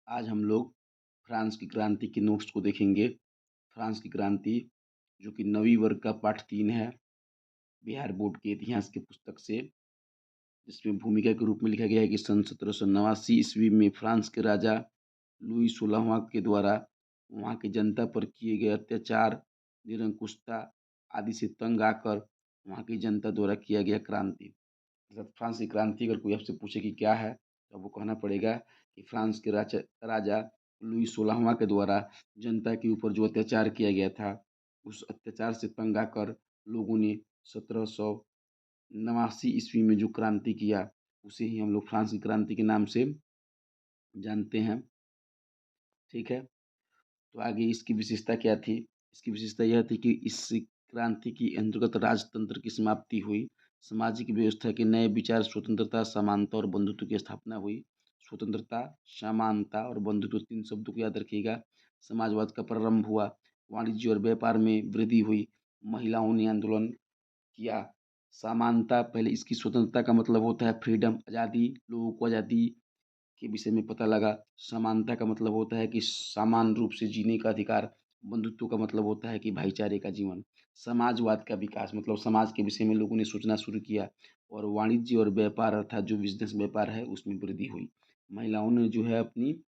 आज हम लोग फ्रांस की क्रांति के नोट्स को देखेंगे। फ्रांस की क्रांति जो कि 9वीं वर्ग का पाठ 3 है, बिहार बोर्ड के इतिहास की पुस्तक से, जिसमें भूमिका के रूप में लिखा गया है कि सन 1789 ईस्वी में फ्रांस के राजा लुई 16वां के द्वारा वहाँ की जनता पर किए गए अत्याचार, निरंकुशता आदि से तंग आकर वहाँ की जनता द्वारा किया गया क्रांति। अर्थात फ्रांस की क्रांति अगर कोई आपसे पूछे कि क्या है, तो आपको कहना पड़ेगा कि फ्रांस के राजा लुई 16वां के द्वारा जनता के ऊपर जो अत्याचार किया गया था, उस अत्याचार से तंग आकर लोगों ने 1789 ईस्वी में जो क्रांति किया, उसे ही हम लोग फ्रांस की क्रांति के नाम से जानते हैं। ठीक है, तो आगे इसकी विशेषता क्या थी? इसकी विशेषता यह थी कि इस क्रांति की अंतर्गत राजतंत्र की समाप्ति हुई, सामाजिक व्यवस्था के नए विचार, स्वतंत्रता, समानता और बंधुत्व की स्थापना हुई। स्वतंत्रता, समानता और बंधुत्व 3 शब्दों को याद रखिएगा। समाजवाद का प्रारंभ हुआ, वाणिज्य और व्यापार में वृद्धि हुई, महिलाओं ने आंदोलन किया। समानता, पहले इसकी स्वतंत्रता का मतलब होता है फ्रीडम, आज़ादी, लोगों को आज़ादी के विषय में पता लगा। समानता का मतलब होता है कि समान रूप से जीने का अधिकार। बंधुत्व का मतलब होता है कि भाईचारे का जीवन। समाजवाद का विकास मतलब समाज के विषय में लोगों ने सोचना शुरू किया। और वाणिज्य और व्यापार अर्थात जो बिजनेस व्यापार है उसमें वृद्धि हुई। महिलाओं ने जो है अपनी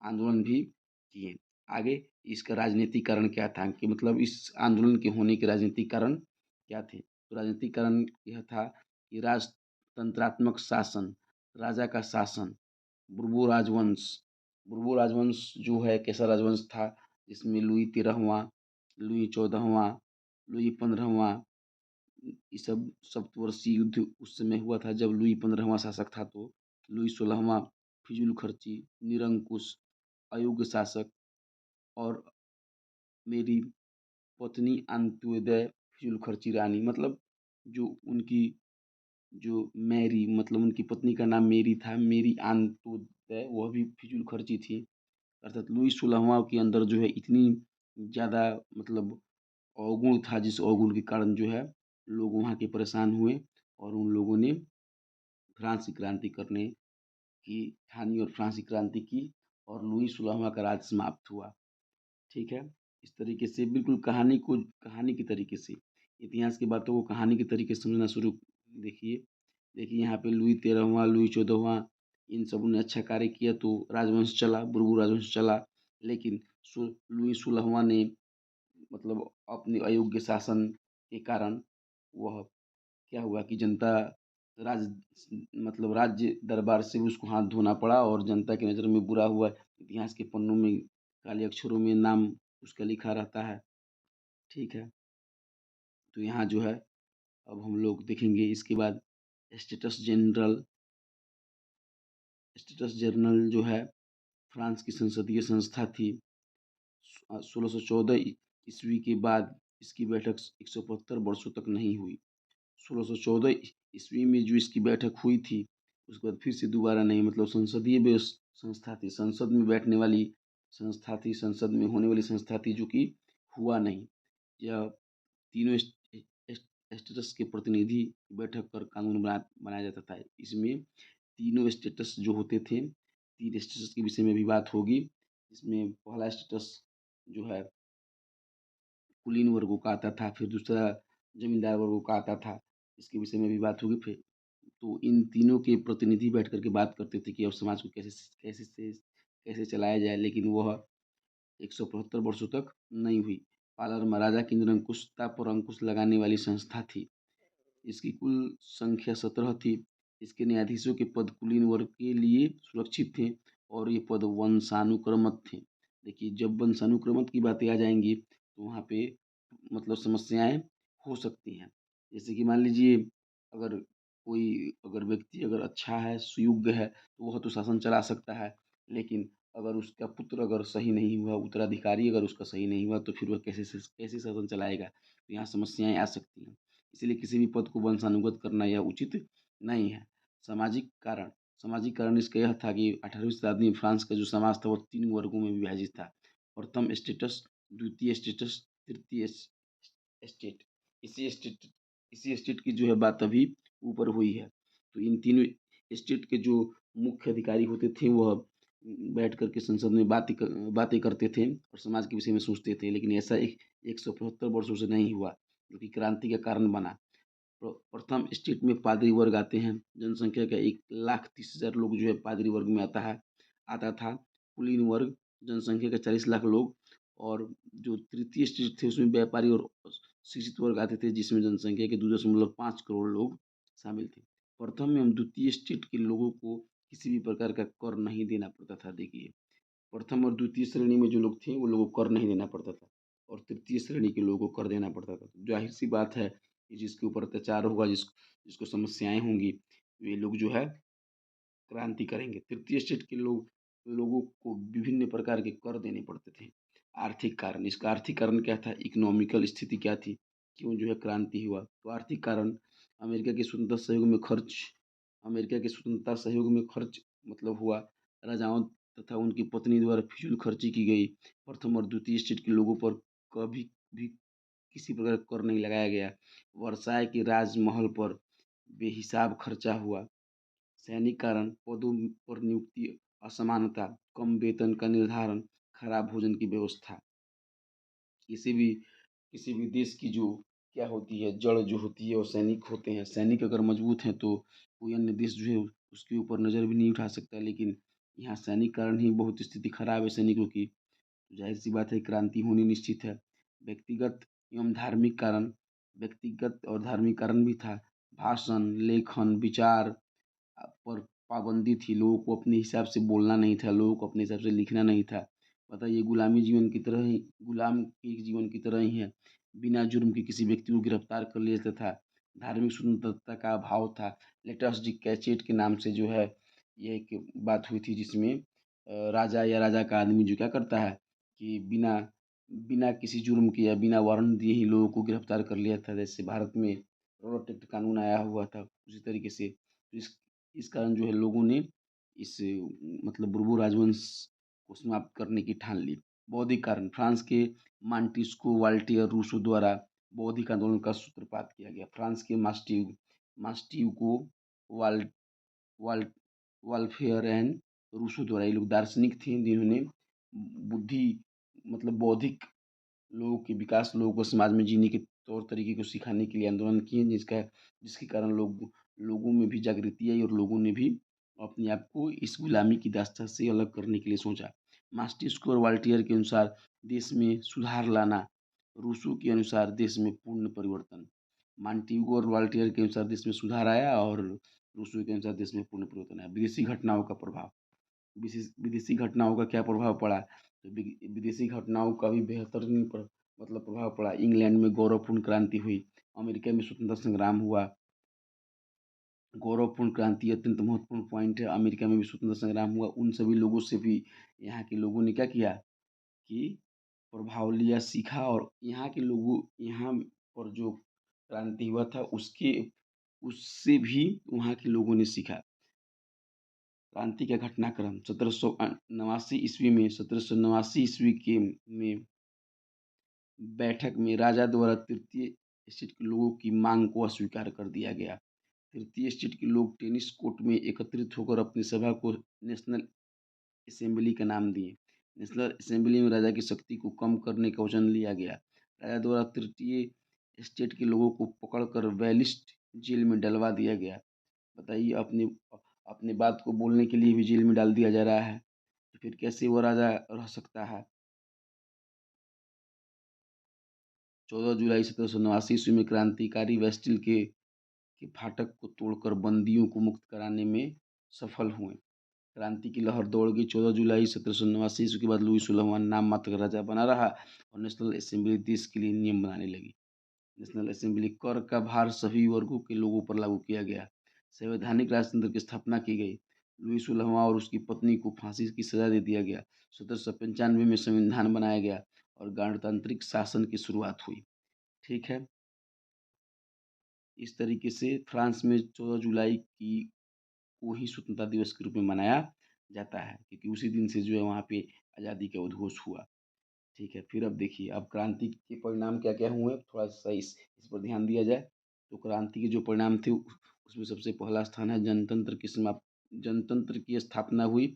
आंदोलन भी किए। आगे इसका राजनीतिक कारण क्या था कि मतलब इस आंदोलन के होने के राजनीतिक कारण क्या थे? तो राजनीतिक कारण यह था कि राजतंत्रात्मक शासन, राजा का शासन, बुर्बो राजवंश जो है कैसा राजवंश था, जिसमें लुई 13वां, लुई 14वां, लुई 15वां, ये सब सप्तवर्षीय युद्ध उस समय हुआ था जब लुई 15वां शासक था। तो लुई 16वां फिजूल खर्ची, निरंकुश, अयोग्य शासक और मेरी पत्नी अंत्योदय फिजूल खर्ची रानी, मतलब जो उनकी जो मैरी मतलब उनकी पत्नी का नाम मेरी था, मेरी अंत्योदय, वह भी फिजूल खर्ची थी। अर्थात लुई 16वां के अंदर जो है इतनी ज़्यादा मतलब अवगुण था, जिस अवगुण के कारण जो है लोग वहाँ के परेशान हुए और उन लोगों ने फ्रांस की क्रांति करने की ठानी और फ्रांस की क्रांति की और लुई 16वां का राज समाप्त हुआ। ठीक है, इस तरीके से बिल्कुल कहानी की तरीके से इतिहास की बातों को कहानी के तरीके से समझना शुरू देखिए। देखिए यहाँ पे लुई 13वां, लुई 14वां, इन सबों ने अच्छा कार्य किया तो राजवंश चला, बुर्बो राजवंश चला। लेकिन लुई 16वां ने मतलब अपने अयोग्य शासन के कारण वह क्या हुआ कि जनता राज मतलब राज्य दरबार से उसको हाथ धोना पड़ा और जनता की नज़र में बुरा हुआ। इतिहास के पन्नों में काले अक्षरों में नाम उसका लिखा रहता है। ठीक है, तो यहाँ जो है अब हम लोग देखेंगे इसके बाद स्टेटस जनरल। स्टेटस जनरल जो है फ्रांस की संसदीय संस्था थी। 1614 ईस्वी के बाद इसकी बैठक 175 वर्षों तक नहीं हुई। 1614 ईस्वी में जो इसकी बैठक हुई थी, उसके बाद फिर से दोबारा नहीं, मतलब संसदीय संस्था थी, संसद में बैठने वाली संस्था थी, संसद में होने वाली संस्था थी, जो कि हुआ नहीं। यह तीनों स्टेटस के प्रतिनिधि बैठक कर कानून बनाया जाता था। इसमें तीनों स्टेटस जो होते थे, 3 स्टेटस के विषय में भी बात होगी। इसमें पहला स्टेटस जो है कुलीन वर्गों का आता था, फिर दूसरा जमींदार वर्गों का आता था। इसके विषय में भी बात होगी फिर। तो इन तीनों के प्रतिनिधि बैठ कर के बात करते थे कि अब समाज को कैसे चलाया जाए, लेकिन वह 175 वर्षों तक नहीं हुई। पालर राजा की निरंकुशता पर अंकुश लगाने वाली संस्था थी। इसकी कुल संख्या 17 थी। इसके न्यायाधीशों के पद कुलीन वर्ग के लिए सुरक्षित थे और ये पद वंशानुक्रमित थे। देखिए जब वंशानुक्रमित की बातें आ जाएंगी तो वहाँ पे मतलब समस्याएं हो सकती हैं। जैसे कि मान लीजिए अगर व्यक्ति अगर अच्छा है, सुयोग्य है, तो वह तो शासन चला सकता है। लेकिन अगर उसका पुत्र अगर सही नहीं हुआ, उत्तराधिकारी अगर उसका सही नहीं हुआ, तो फिर वह कैसे शासन चलाएगा? तो यहाँ समस्याएं आ सकती हैं। इसलिए किसी भी पद को वंशानुगत करना यह उचित नहीं है। सामाजिक कारण सामाजिक कारण इसका यह था कि 18वीं शताब्दी में फ्रांस का जो समाज था वो 3 वर्गों में विभाजित था। प्रथम स्टेटस, द्वितीय स्टेटस, तृतीय स्टेट। इसी स्टेट इसी स्टेट की जो है बात अभी ऊपर हुई है। तो इन तीनों स्टेट के जो मुख्य अधिकारी होते थे वह बैठ कर के संसद में बातें करते थे और समाज के विषय में सोचते थे, लेकिन ऐसा 175 वर्षों से नहीं हुआ, जो कि क्रांति का कारण बना। प्रथम स्टेट में पादरी वर्ग आते हैं। जनसंख्या का 1,30,000 लोग जो है पादरी वर्ग में आता था। कुलीन वर्ग जनसंख्या का 40 लाख लोग, और जो तृतीय स्टेट थे उसमें व्यापारी और शिक्षित वर्ग आते थे, जिसमें जनसंख्या के 2.5 करोड़ लोग शामिल थे। प्रथम एवं द्वितीय स्टेट के लोगों को किसी भी प्रकार का कर नहीं देना पड़ता था। देखिए, प्रथम और द्वितीय श्रेणी में जो लोग थे वो लोगों को कर नहीं देना पड़ता था, और तृतीय श्रेणी के लोगों को कर देना पड़ता था। जाहिर सी बात है कि जिसके ऊपर अत्याचार होगा, जिसको समस्याएं होंगी, वे लोग जो है क्रांति करेंगे। तृतीय स्टेट के लोगों को विभिन्न प्रकार के कर देने पड़ते थे। आर्थिक कारण, इसका आर्थिक कारण क्या था, इकोनॉमिकल स्थिति क्या थी, क्यों जो है क्रांति हुआ। तो आर्थिक कारण, अमेरिका के स्वतंत्रता सहयोग में खर्च अमेरिका के स्वतंत्रता सहयोग में खर्च मतलब हुआ। राजाओं तथा उनकी पत्नी द्वारा फिजूल खर्ची की गई। प्रथम और द्वितीय स्टेट के लोगों पर कभी भी किसी प्रकार का कर नहीं लगाया गया। वर्साय के राजमहल पर बेहिसाब खर्चा हुआ। सैनिक कारण, पदों पर नियुक्ति, असमानता, कम वेतन का निर्धारण, खराब भोजन की व्यवस्था। किसी भी किसी भी देश की जो क्या होती है, जड़ जो होती है वो सैनिक होते हैं। सैनिक अगर मजबूत हैं तो कोई अन्य देश जो है उसके ऊपर नज़र भी नहीं उठा सकता, लेकिन यहाँ सैनिक कारण ही बहुत स्थिति खराब है सैनिकों की। तो जाहिर सी बात है क्रांति होनी निश्चित है। व्यक्तिगत एवं धार्मिक कारण, व्यक्तिगत और धार्मिक कारण भी था। भाषण, लेखन, विचार पर पाबंदी थी। लोगों को अपने हिसाब से बोलना नहीं था, लोगों को अपने हिसाब से लिखना नहीं था। बताइए, गुलाम के जीवन की तरह ही है। बिना जुर्म के किसी व्यक्ति को गिरफ्तार कर लिया जाता था। धार्मिक स्वतंत्रता का अभाव था। लेटस डी कैचेट के नाम से जो है ये एक बात हुई थी, जिसमें राजा या राजा का आदमी जो क्या करता है कि बिना बिना किसी जुर्म के या बिना वारंट दिए ही लोगों को गिरफ्तार कर लिया था। जैसे भारत में रॉ एक्ट कानून आया हुआ था, उसी तरीके से। तो इस कारण जो है लोगों ने इस मतलब बुर्बो राजवंश को समाप्त करने की ठान ली। बौद्धिक कारण, फ्रांस के मांटिस्को, वाल्टियर, रूसो द्वारा बौद्धिक आंदोलन का सूत्रपात किया गया। फ्रांस के मास्टिव को वाल वाल वाल्फेयर एंड रूसो द्वारा, ये लोग दार्शनिक थे जिन्होंने बुद्धि मतलब बौद्धिक लोगों के विकास, लोगों को समाज में जीने के तौर तरीके को सिखाने के लिए आंदोलन किए, जिसके कारण लोगों में भी जागृति आई और लोगों ने भी अपने आप को इस गुलामी की दास्ता से अलग करने के लिए सोचा। मास्टिस्को और वाल्टियर के अनुसार देश में सुधार लाना, रूसो के अनुसार देश में पूर्ण परिवर्तन। मांटिगो और वाल्टियर के अनुसार देश में सुधार आया और रूसो के अनुसार देश में पूर्ण परिवर्तन आया। विदेशी घटनाओं का प्रभाव, विदेशी घटनाओं का क्या प्रभाव पड़ा, तो विदेशी घटनाओं का भी बेहतरीन मतलब प्रभाव पड़ा। इंग्लैंड में गौरवपूर्ण क्रांति हुई। अमेरिका में स्वतंत्रता संग्राम हुआ। गौरवपूर्ण क्रांति अत्यंत महत्वपूर्ण पॉइंट है। अमेरिका में भी स्वतंत्रता संग्राम हुआ। उन सभी लोगों से भी यहाँ के लोगों ने क्या किया कि प्रभाव लिया, सीखा, और यहाँ पर जो क्रांति हुआ था उससे भी वहाँ के लोगों ने सीखा। क्रांति का घटनाक्रम, 1789 ईस्वी के में बैठक में राजा द्वारा तृतीय स्टेट के लोगों की मांग को अस्वीकार कर दिया गया। तृतीय स्टेट के लोग टेनिस कोर्ट में एकत्रित होकर अपनी सभा को नेशनल असेंबली का नाम दिए। नेशनल असेंबली में राजा की शक्ति को कम करने का वचन लिया गया। राजा द्वारा तृतीय स्टेट के लोगों को पकड़कर वेलिस्ट जेल में डलवा दिया गया। बताइए, अपने अपने बात को बोलने के लिए भी जेल में डाल दिया जा रहा है, तो फिर कैसे वो राजा रह सकता है। 14 जुलाई 1789 ईस्वी में क्रांतिकारी वेस्टिल के फाटक को तोड़कर बंदियों को मुक्त कराने में सफल हुए। क्रांति की लहर दौड़ गई। 14 जुलाई 1789 ईस्वी के बाद लुई 16वां नाम मात्र का राजा बना रहा और नेशनल असेंबली देश के लिए नियम बनाने लगी। नेशनल असेंबली, कर का भार सभी वर्गों के लोगों पर लागू किया गया। संवैधानिक राजतंत्र की स्थापना की गई। लुई 16वां और उसकी पत्नी को फांसी की सजा दे दिया गया। 1795 में संविधान बनाया गया और गणतांत्रिक शासन की शुरुआत हुई। ठीक है, इस तरीके से फ्रांस में 14 जुलाई को ही स्वतंत्रता दिवस के रूप में मनाया जाता है, क्योंकि उसी दिन से जो है वहाँ पे आज़ादी का उद्घोष हुआ। ठीक है, फिर अब देखिए, अब क्रांति के परिणाम क्या क्या हुए, थोड़ा सा इस पर ध्यान दिया जाए। तो क्रांति के जो परिणाम थे उसमें सबसे पहला स्थान है जनतंत्र की स्थापना हुई।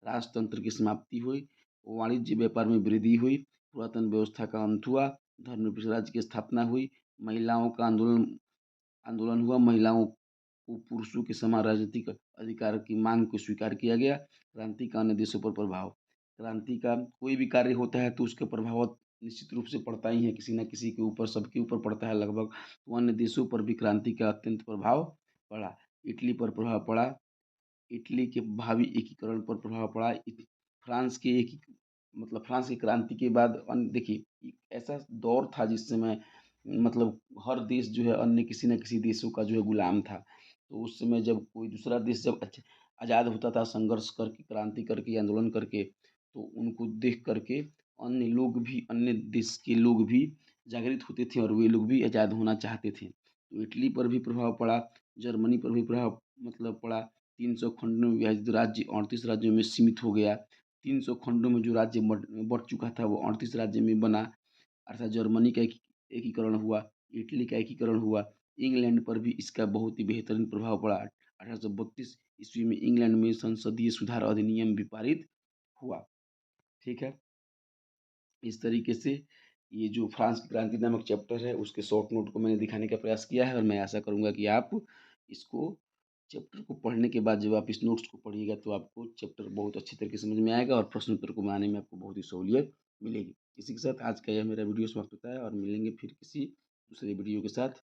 राजतंत्र की समाप्ति हुई, वाणिज्य व्यापार में वृद्धि हुई, पुरातन व्यवस्था का अंत हुआ, धर्मनिरपेक्ष राज्य की स्थापना हुई, महिलाओं का आंदोलन आंदोलन हुआ, महिलाओं को पुरुषों के समान राजनीतिक अधिकार की मांग को स्वीकार किया गया। क्रांति का अन्य देशों पर प्रभाव, क्रांति का कोई भी कार्य होता है तो उसका प्रभाव निश्चित रूप से पड़ता ही है, किसी न किसी के ऊपर, सबके ऊपर पड़ता है लगभग। तो अन्य देशों पर भी क्रांति का अत्यंत प्रभाव पड़ा। इटली पर प्रभाव पड़ा, इटली के भावी एकीकरण पर प्रभाव पड़ा। फ्रांस के एक मतलब फ्रांस की क्रांति के बाद अन्य देखिए, एक ऐसा दौर था जिस समय मतलब हर देश जो है अन्य किसी न किसी देशों का जो है गुलाम था। तो उस समय जब कोई दूसरा देश जब आज़ाद होता था संघर्ष करके, क्रांति करके, आंदोलन करके, तो उनको देख करके अन्य लोग भी, अन्य देश के लोग भी जागृत होते थे और वे लोग भी आज़ाद होना चाहते थे। तो इटली पर भी प्रभाव पड़ा, जर्मनी पर भी प्रभाव मतलब पड़ा। 300 खंडों में विभाजित राज्य 38 राज्यों में सीमित हो गया। 300 खंडों में जो राज्य बँट चुका था वो 38 राज्य में बना, अर्थात जर्मनी का एकीकरण हुआ, इटली का एकीकरण हुआ। इंग्लैंड पर भी इसका बहुत ही बेहतरीन प्रभाव पड़ा। 1832 ईस्वी में इंग्लैंड में संसदीय सुधार अधिनियम भी पारित हुआ। ठीक है? इस तरीके से ये जो फ्रांस की क्रांति नामक चैप्टर है उसके शॉर्ट नोट को मैंने दिखाने का प्रयास किया है और मैं आशा करूँगा कि आप इसको चैप्टर को पढ़ने के बाद जब आप इस नोट्स को पढ़िएगा तो आपको चैप्टर बहुत अच्छी तरीके से समझ में आएगा और प्रश्न उत्तर को बनाने में आपको बहुत ही सहूलियत मिलेगी। इसी के साथ आज का यह मेरा वीडियो समाप्त होता है और मिलेंगे फिर किसी दूसरे वीडियो के साथ।